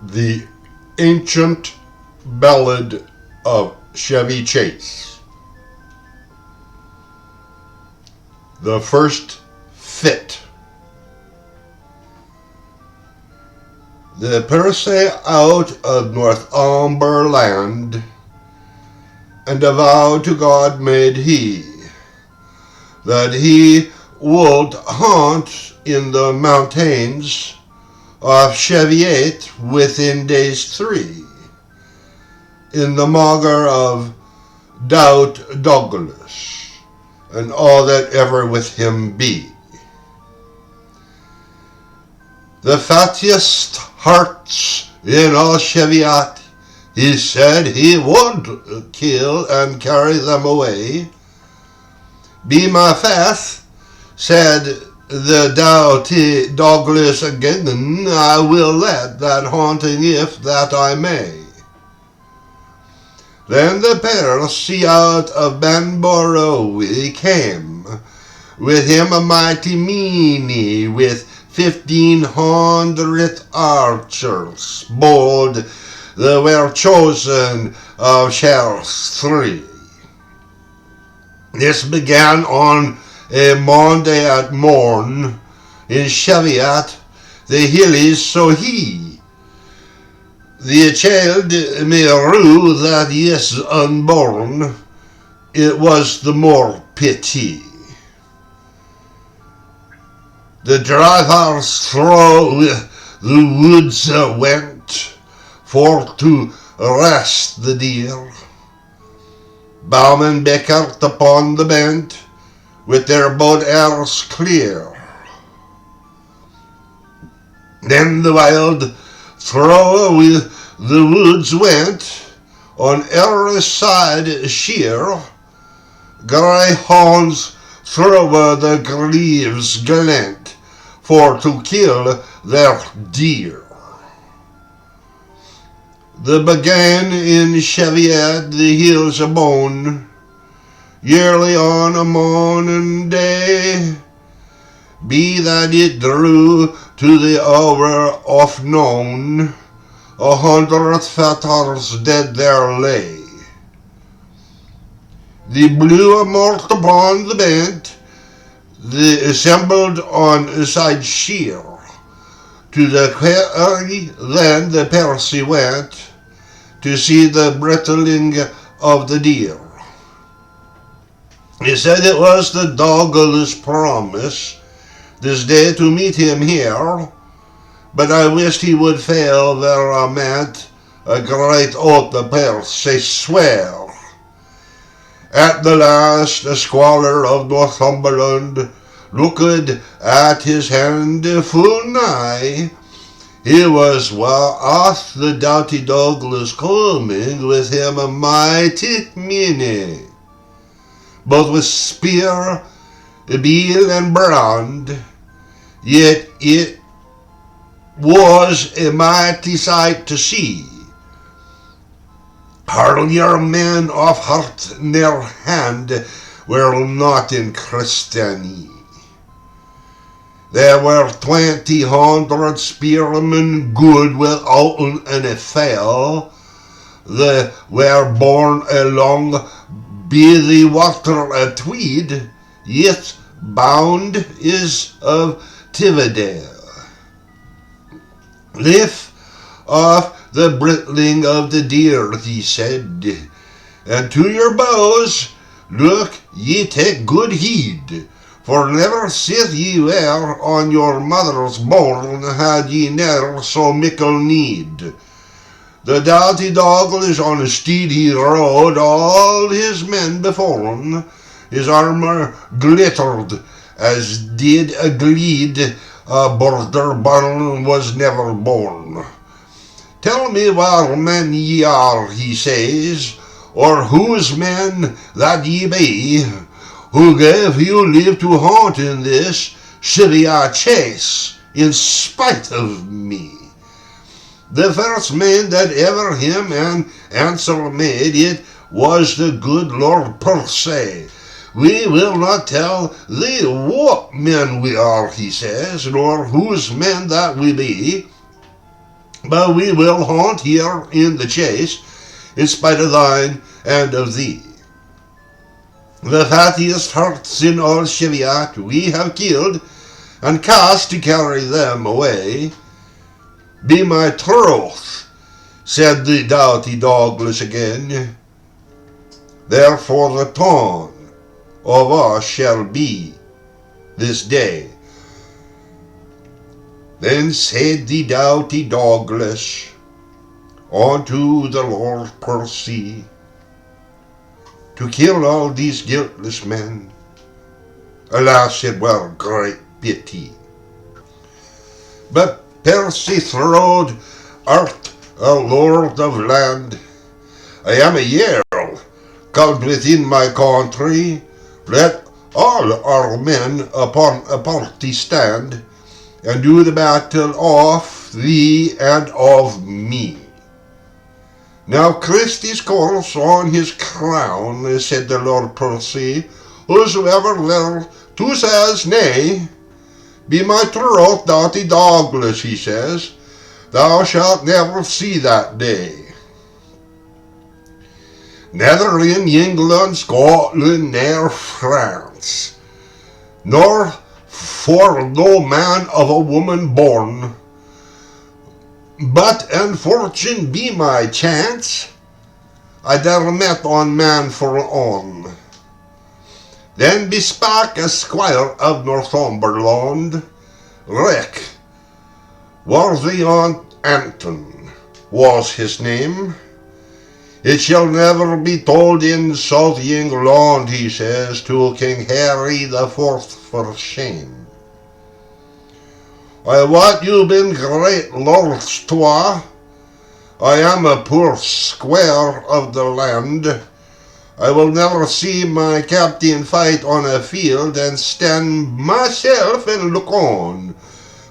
The Ancient Ballad of Chevy-Chase. The First Fit. The Perse out of Northumberland, and a vow to God made he, that he would hunt in the mountains of Chevy-Chase within days 3, in the maugre of Doubt Douglas, and all that ever with him be. The fattiest hearts in all Chevy-Chase, he said he would kill and carry them away. Be my faith, said the doughty Douglas again, I will let that haunting if that I may. Then the Percy out of Banborough he came, with him a mighty meany, with 1,500 archers, bold, they were chosen of Charles 3. This began on a Monday at morn, in Chevy-Chase, the hillies, so he, the child may rue that is unborn, it was the more pity. The drivers through the woods went, for to rest the deer. Bowmen beckered upon the bent, with their boat airs clear. Then the wild through the woods went, on every side sheer, greyhounds through the greaves glent, for to kill their deer. They began in Chevy-Chase the hills abone, yearly on a morning day, be that it drew to the hour of noon, 100 fetters dead there lay. The blew a mort upon the bent, they assembled on side sheer. To the quarry then the Percy went, to see the brittling of the deer. He said it was the Douglas promise, this day to meet him here, but I wished he would fail there I meant a great oath the Percy swear. At the last the squalor of Northumberland looked at his hand full nigh. He was off the doughty Douglas coming, with him a mighty many, both with spear, bill, and brand. Yet it was a mighty sight to see. Hardlier men of heart near hand were not in Christiany. There were 200 spearmen good without any fail. They were borne along by the water a Tweed, yet bound is of Tiverdale. Lift off the brittling of the deer, he said, and to your bows, look ye take good heed, for never sith ye were on your mother's bourne, had ye ne'er so mickle need. The doughty Douglas on a steed he rode, all his men before him, his armour glittered as did a gleed, a border barn was never born. Tell me where men ye are, he says, or whose men that ye be, who gave you leave to haunt in this Chevy-Chase, in spite of me. The first man that ever him an answer made, it was the good Lord Percy. We will not tell thee what men we are, he says, nor whose men that we be. but we will haunt here in the chase, in spite of thine and of thee. The fattiest hearts in all Cheviot we have killed, and cast to carry them away. Be my troth, said the doughty Douglas again, therefore the ton of us shall be this day. Then said the doughty Douglas unto the Lord Percy, to kill all these guiltless men, alas, it were great pity. But Percy throwed, art a lord of land, I am a Jarl, called within my country, let all our men upon a party stand, and do the battle of thee and of me. Now Christie's course on his crown, said the Lord Percy, whosoever thereto says nay, be my troth, doughty Douglas, he says, thou shalt never see that day. Neither in England, Scotland, nor France, nor for no man of a woman born, but an fortune be my chance, I dare met on man for on. Then bespake a squire of Northumberland, Rick, worthy on Anton was his name. It shall never be told in South England, he says, to King Harry the Fourth for shame. I wot you been great lords twa, I am a poor squire of the land, I will never see my captain fight on a field and stand myself and look on.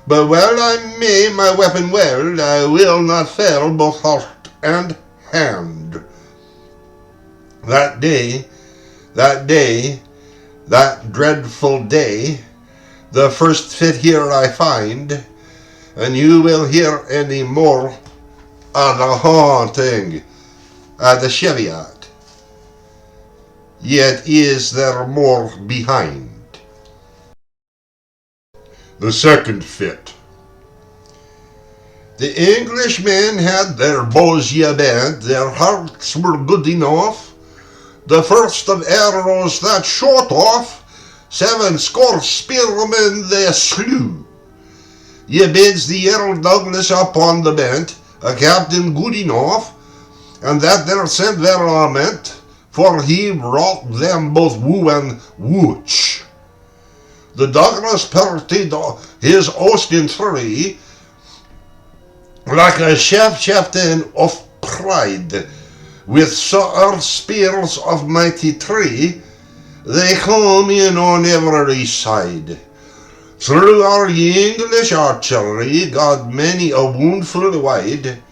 But well I may my weapon weld, I will not fail both heart and hand. That day, that dreadful day, the first fit here I find, and you will hear any more of the haunting at the Cheviot. Yet is there more behind. The second fit. The Englishmen had their bows ye bent, their hearts were good enough. The first of arrows that shot off, 70 spearmen they slew. Ye bids the Earl Douglas upon the bent, a captain good enough, and that there sent their lament, for he wrought them both woo and wooch. The Douglas parted his host in three, like a chieftain of pride, with spears of mighty tree, they come in on every side. Through our English archery got many a wound full wide,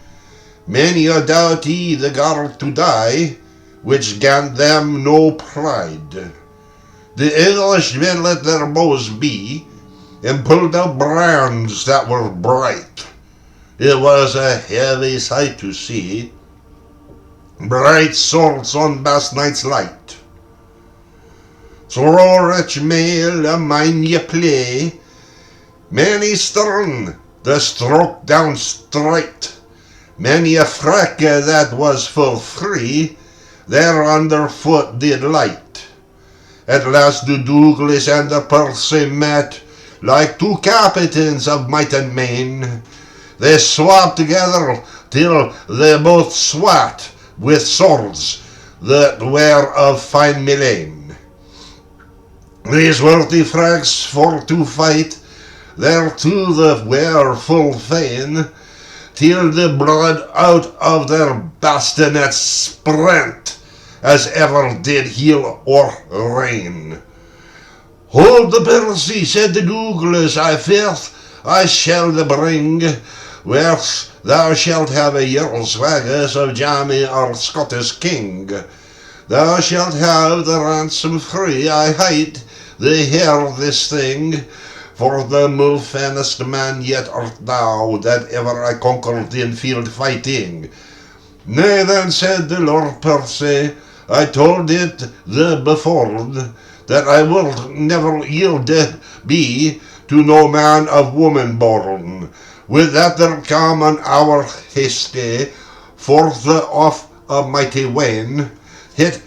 many a doughty the garb to die, which gan them no pride. The Englishmen let their bows be, and pulled out brands that were bright. It was a heavy sight to see, bright swords on best night's light. Through rich mail a mine ye play, many stern the stroke down straight, many a frack that was full free, there underfoot did light. At last the Douglas and the Percy met, like two captains of might and main. They swapped together till they both swat with swords that were of fine mullein. These worthy frags for to fight, thereto they were full fain, till the blood out of their bastinets sprent, as ever did heal or rain. Hold the Percy, said the Douglas, I fearth I shall the bring, where thou shalt have a year's wages of Jamie our Scottish king. Thou shalt have the ransom free, I hide the hair this thing, For the mulfanest man yet art thou, that ever I conquered in field fighting. Nay then, said the Lord Percy, I told it the before, that I will never yield be to no man of woman born. With that there come an hour hasty, forth of a mighty wane, it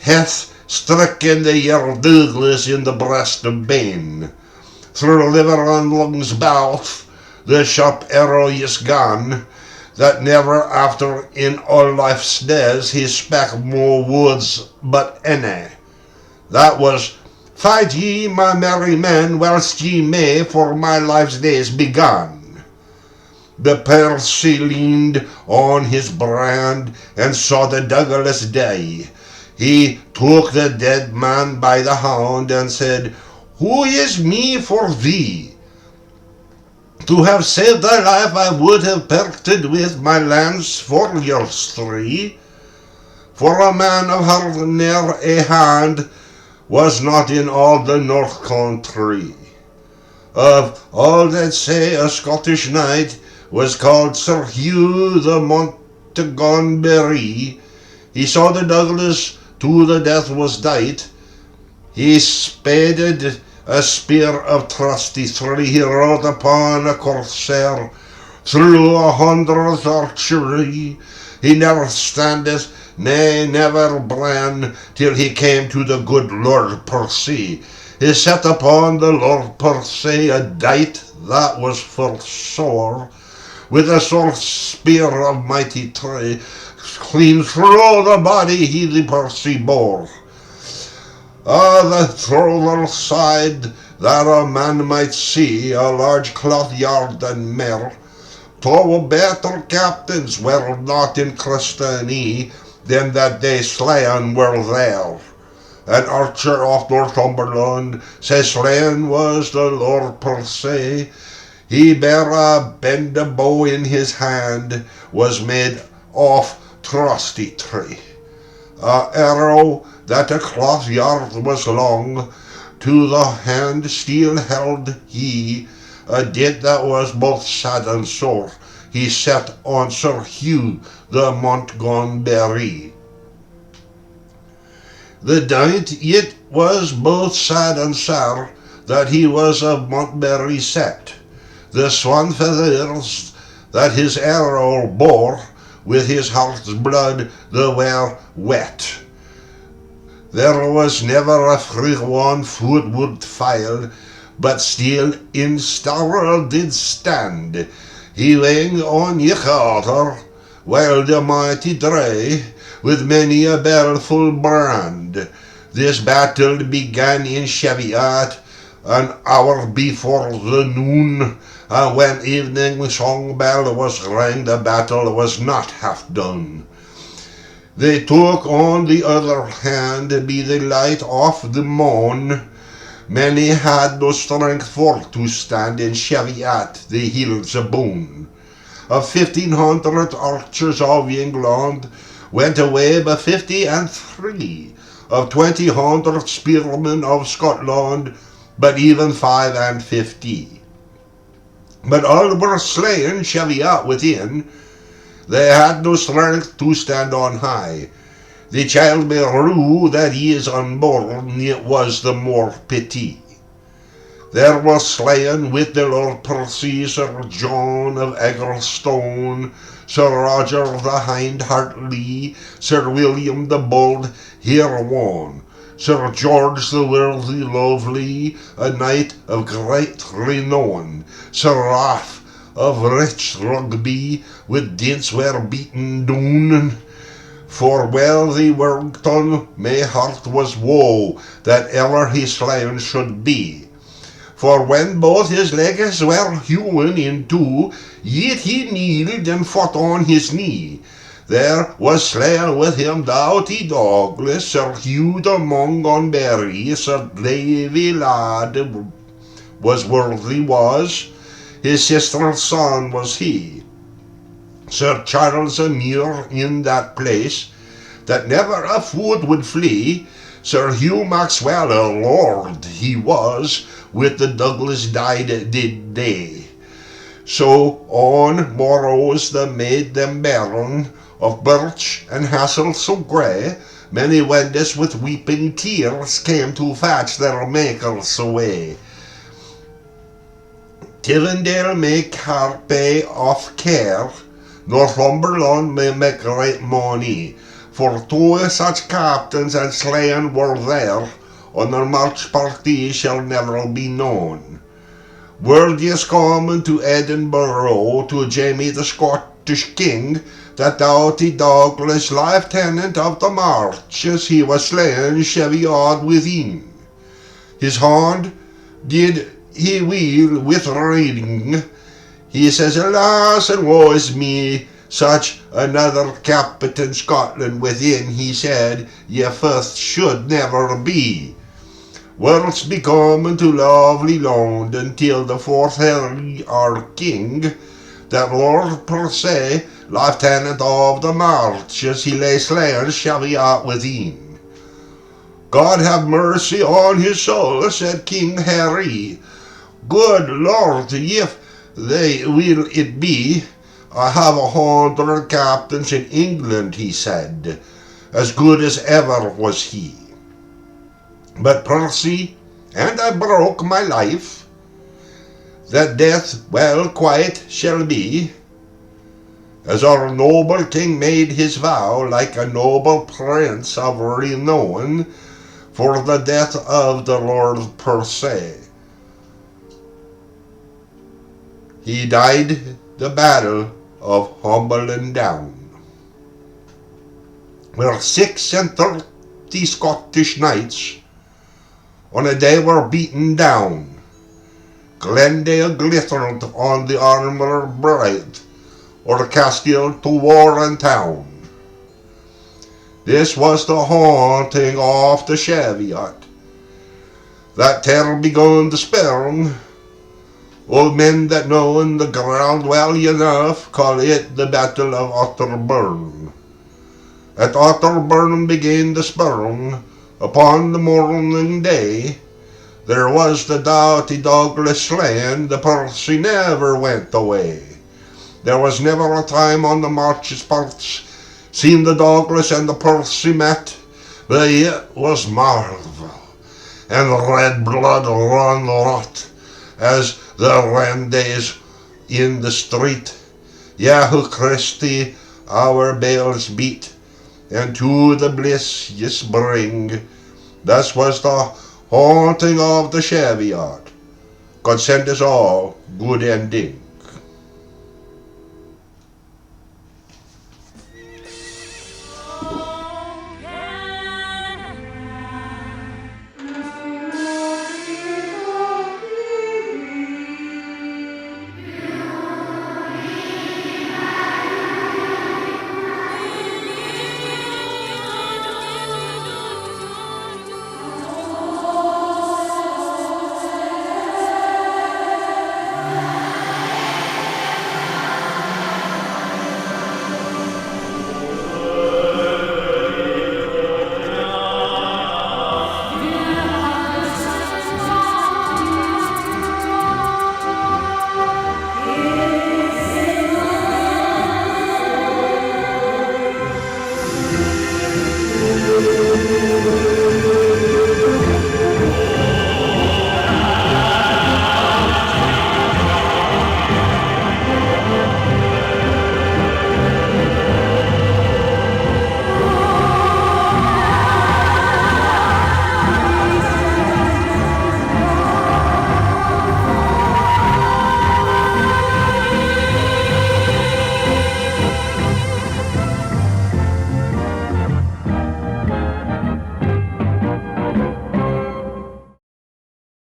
hath stricken the year Douglas in the breast of bane. Through liver and lungs bout, the sharp arrow is gone, that never after in all life's days he spake more words but any. That was, fight ye, my merry men, whilst ye may, for my life's days be gone. The Percy leaned on his brand, and saw the Douglas die. He took the dead man by the hand, and said, Who is me for thee? To have saved thy life I would have parted with my lance for yours three. For a man of her ne'er a hand was not in all the north country. Of all that say a Scottish knight was called Sir Hugh the Montgomery. He saw the Douglas to the death was dight. He spaded a spear of trusty three. He rode upon a corsair through 100 archery. He never standeth, nay, never bran, till he came to the good Lord Percy. He set upon the Lord Percy a dight that was full sore, with a sore spear of mighty tray, clean through the body he the Percy bore. The thrower side that a man might see, a large cloth yard and mere, two better captains were not in Christeny than that they slain were there. An archer of Northumberland says slain was the Lord Percy. He bare a bend a bow in his hand, was made of trusty tree. A arrow that a cloth yard was long, to the hand steel held he, a deed that was both sad and sore, he set on Sir Hugh the Montgomery. The dight it was both sad and sour, that he was of Montgomery set. The swan feathers that his arrow bore, with his heart's blood they were wet. There was never a free one foot would fail, but still in stour did stand. He wang on Yechater, while the mighty Dray, with many a baleful brand. This battle began in Chevy-Chase, an hour before the noon, and when evening song bell was rang, the battle was not half done. They took on the other hand by the light of the moon. Many had no strength for to stand in Chevy-Chase, the hills aboon. Of 1,500 archers of England went away but 53. Of 2,000 spearmen of Scotland, but even 55. But all were slain Chevy-Chase within. They had no strength to stand on high. The child may rue that he is unborn, it was the more pity. There was slain with the Lord Percy Sir John of Egglestone, Sir Roger the Hind-Heartly, Sir William the Bold Herewon, Sir George the Worthy Lovely, a knight of great renown, Sir Ralph of rich Rugby, with dints were beaten down. For well they worked on, my heart was woe, that ever he slain should be. For when both his legs were hewn in two, yet he kneeled and fought on his knee. There was slain with him doughty Douglas, Sir Hugh the Montgomery, Sir Ballad was worthy was, his sister's son was he. Sir Charles a Muir in that place, that never a foot would flee. Sir Hugh Maxwell a lord he was, with the Douglas died did they. So on morrows they made them barren of birch and hazel so grey, many wendes with weeping tears came to fetch their makers away. Tivendale make harpy of care, Northumberland may make great money, for two such captains and slain were there, on their march party shall never be known. Word is common to Edinburgh, to Jamie the Scottish king, that doughty Douglas, lieutenant of the marches, he was slain Chevy-Chase within. His hand did he wheel with riding. He says, alas, and woe is me, such another captain Scotland within, he said, ye first should never be. Worlds be common to lovely London, till the fourth Henry our king, that Lord per se, lieutenant of the marches, he lay slain Chevy-Chase within. God have mercy on his soul, said King Harry. Good Lord, if they will it be, I have 100 captains in England, he said, as good as ever was he. But Percy, and I broke my life, that death well quiet shall be, as our noble king made his vow, like a noble prince of renown, for the death of the Lord Percy. He died the battle of Humberland Down, where 36 Scottish knights on a day were beaten down. Glendale glittered on the armour bright, or Castile to war and town. This was the haunting of the Chevy-Chase, that terror begun to spurn. Old men that know the ground well enough call it the Battle of Otterburn. At Otterburn began the spurn. Upon the morning day, there was the doughty Douglas slain, the Percy never went away. There was never a time on the marches parts seen the Douglas and the Percy met, but it was marvel, and red blood run hot as the ran days in the street. Yahoo Christi, our bells beat, and to the bliss ye bring. Thus was the haunting of the Chevy-Chase. God send us all good ending.